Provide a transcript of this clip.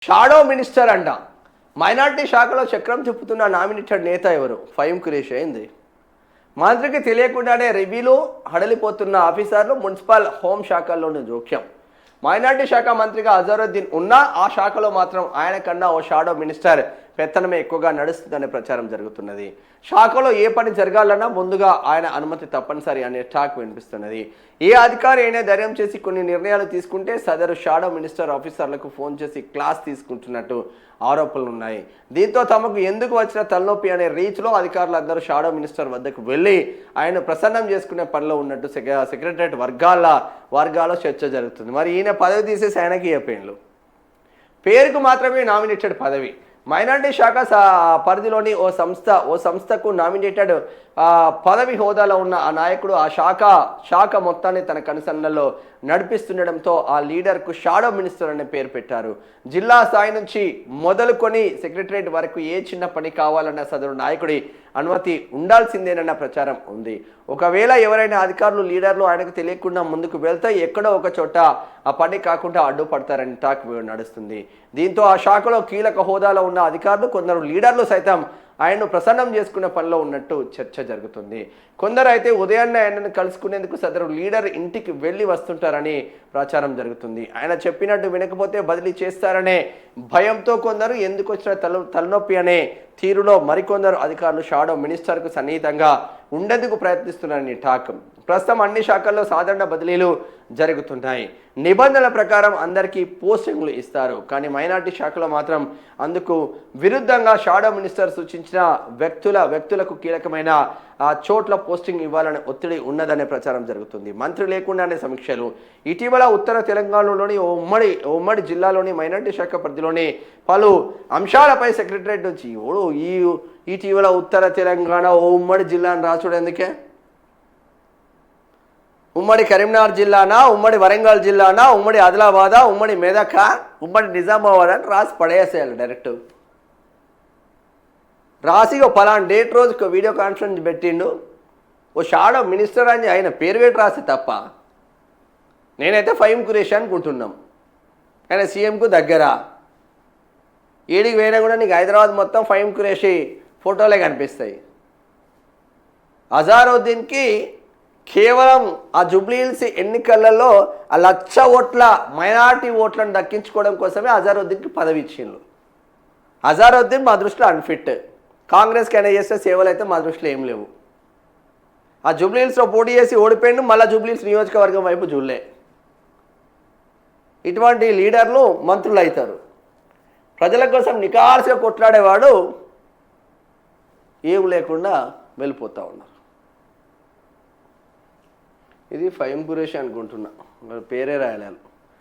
Shadow minister అంట. Minority శాఖలో చక్రం తిప్పుతున్న నామినేటెడ్ నేత ఎవరు? ఫహీం ఖురేషీ అయింది. మంత్రికి తెలియకుండానే రివ్యూలు హడలిపోతున్న ఆఫీసర్లు, మున్సిపల్ హోం శాఖల్లోని జోక్యం. మైనార్టీ శాఖ మంత్రిగా అజరుద్దీన్ ఉన్నా ఆ శాఖలో మాత్రం ఆయన కన్నా ఓ షాడో మినిస్టర్ పెత్తనమే ఎక్కువగా నడుస్తుందనే ప్రచారం జరుగుతున్నది. శాఖలో ఏ పని జరగాలన్నా ముందుగా ఆయన అనుమతి తప్పనిసరి అనే టాక్ వినిపిస్తున్నది. ఏ అధికారి అయినా ధైర్యం చేసి కొన్ని నిర్ణయాలు తీసుకుంటే సదరు షాడో మినిస్టర్ ఆఫీసర్లకు ఫోన్ చేసి క్లాస్ తీసుకుంటున్నట్టు ఆరోపణలు ఉన్నాయి. దీంతో తమకు ఎందుకు వచ్చిన తలనొప్పి అనే రీచ్లో అధికారులు అందరూ షాడో మినిస్టర్ వద్దకు వెళ్ళి ఆయన ప్రసన్నం చేసుకునే పనిలో ఉన్నట్టు సెక్రటరియట్ వర్గాల్లో చర్చ జరుగుతుంది. మరి ఈయన పదవి తీసేసి ఆయనకి చెప్పేళ్ళు. పేరుకు మాత్రమే నామినేటెడ్ పదవి. మైనార్టీ శాఖ పరిధిలోని ఓ సంస్థకు నామినేటెడ్ పదవి హోదాలో ఉన్న ఆ నాయకుడు ఆ శాఖ మొత్తాన్ని తన కనుసన్నల్లో నడిపిస్తుండడంతో ఆ లీడర్కు షాడో మినిస్టర్ అనే పేరు పెట్టారు. జిల్లా స్థాయి నుంచి మొదలుకొని సెక్రటరియట్ వరకు ఏ చిన్న పని కావాలన్న సదరు నాయకుడి అనుమతి ఉండాల్సిందేనన్న ప్రచారం ఉంది. ఒకవేళ ఎవరైనా అధికారులు, లీడర్లు ఆయనకు తెలియకుండా ముందుకు వెళ్తే ఎక్కడో ఒక చోట ఆ పని కాకుండా అడ్డుపడతారని టాక్ నడుస్తుంది. దీంతో ఆ శాఖలో కీలక హోదాలో ఉన్న అధికారులు, కొందరు లీడర్లు సైతం ఆయన్ను ప్రసన్నం చేసుకునే పనిలో ఉన్నట్టు చర్చ జరుగుతుంది. కొందరు అయితే ఉదయాన్నే ఆయనను కలుసుకునేందుకు సదరు లీడర్ ఇంటికి వెళ్ళి వస్తుంటారని ప్రచారం జరుగుతుంది. ఆయన చెప్పినట్టు వినకపోతే బదిలీ చేస్తారనే భయంతో కొందరు, ఎందుకు వచ్చిన తలనొప్పి అనే తీరులో మరికొందరు అధికారులు షాడో మినిస్టర్కు సన్నిహితంగా ఉండేందుకు ప్రయత్నిస్తున్నారని టాక్. ప్రస్తుతం అన్ని శాఖల్లో సాధారణ బదిలీలు జరుగుతున్నాయి. నిబంధనల ప్రకారం అందరికీ పోస్టింగ్లు ఇస్తారు. కానీ మైనార్టీ శాఖలో మాత్రం అందుకు విరుద్ధంగా షాడో మినిస్టర్ సూచించిన వ్యక్తులకు కీలకమైన చోట్ల పోస్టింగ్ ఇవ్వాలనే ఒత్తిడి ఉన్నదనే ప్రచారం జరుగుతుంది. మంత్రి లేకుండానే సమీక్షలు. ఇటీవల ఉత్తర తెలంగాణలోని ఉమ్మడి జిల్లాలోని మైనార్టీ శాఖ పరిధిలోని పలు అంశాలపై సెక్రటరియట్ నుంచి ఇటీవల ఉత్తర తెలంగాణ ఉమ్మడి జిల్లా అని రాసుడు ఎందుకే? ఉమ్మడి కరీంనగర్ జిల్లానా, ఉమ్మడి వరంగల్ జిల్లానా, ఉమ్మడి ఆదిలాబాదా, ఉమ్మడి మెదక, ఉమ్మడి నిజామాబాద్ అని రాసి పడేసేయాలి డైరెక్ట్. రాసి ఓ పలానా డేట్ రోజుకి వీడియో కాన్ఫరెన్స్ పెట్టిండు, ఓ షాడో మినిస్టర్ అని ఆయన పేరు పెట్టి రాసి తప్ప. నేనైతే ఫహీం ఖురేషీ అనుకుంటున్నాం. ఆయన సీఎంకు దగ్గర. ఏడికి పోయినా కూడా నీకు హైదరాబాద్ మొత్తం ఫహీం ఖురేషీ ఫోటోలే కనిపిస్తాయి. అజరుద్దీన్కి కేవలం ఆ జూబ్లీహిల్స్ ఎన్నికలలో ఆ 1,00,000 ఓట్ల మైనారిటీ ఓట్లను దక్కించుకోవడం కోసమే అజరుద్దీన్కి పదవి ఇచ్చిండ్రు. అజరుద్దీన్ మా దృష్టిలో అన్ఫిట్. కాంగ్రెస్కి అయినా చేసే సేవలు అయితే మా దృష్టిలో ఏం లేవు. ఆ జూబ్లీహిల్స్లో పోటీ చేసి ఓడిపోయిండు, మళ్ళీ జూబ్లీహిల్స్ నియోజకవర్గం వైపు చూడలే. ఇటువంటి లీడర్లు మంత్రులు అవుతారు. ప్రజల కోసం నికార్సుగా కొట్లాడేవాడు ఏం లేకుండా వెళ్ళిపోతూ ఉన్నారు. ఇది ఫహీం ఖురేషీ అనుకుంటున్నా, పేరే రాయలేదు.